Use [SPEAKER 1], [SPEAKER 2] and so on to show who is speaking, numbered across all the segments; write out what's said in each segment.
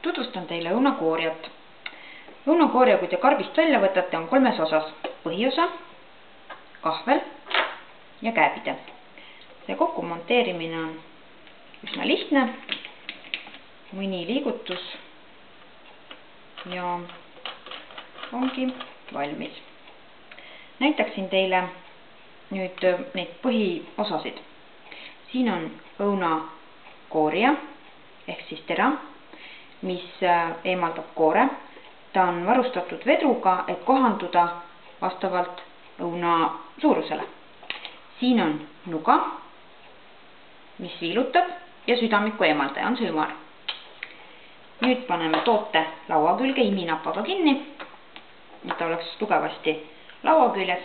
[SPEAKER 1] Tutvustan teile õunakoorjat. Õunakoorja, kui te karbist välja võtate, on 3 osas: põhiosa, kahvel ja käepide. See kokku monteerimine on üsna lihtne, mõni liigutus ja ongi valmis. Näitaksin teile nüüd neid põhiosasid. Siin on õunakoorja ehk siis tera, mis eemaldab koore. Ta on varustatud vedruga, et kohanduda vastavalt õuna suurusele. Siin on nuga, mis viilutab ja südamiku eemaldaja on see ümar. Nüüd paneme toote laua külge iminapaga kinni, et ta oleks tugevasti laua küljes.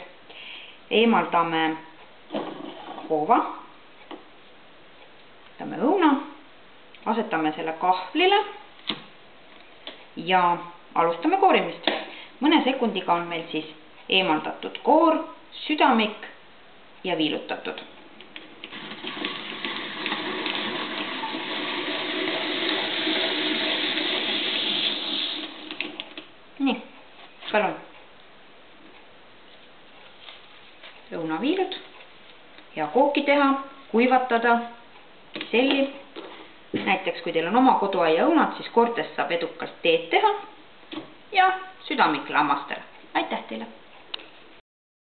[SPEAKER 1] Eemaldame hoova, võtame õuna, asetame selle kahvlile ja alustame koorimist. Mõne sekundiga on meil siis eemaldatud koor, südamik ja viilutatud. Nii, palun. Õunaviilud ja kooki teha, kuivatada, selli. Näiteks kui teil on oma koduaia õunad, siis koortest saab edukalt teed teha ja südamik lammastel. Aitäh teile!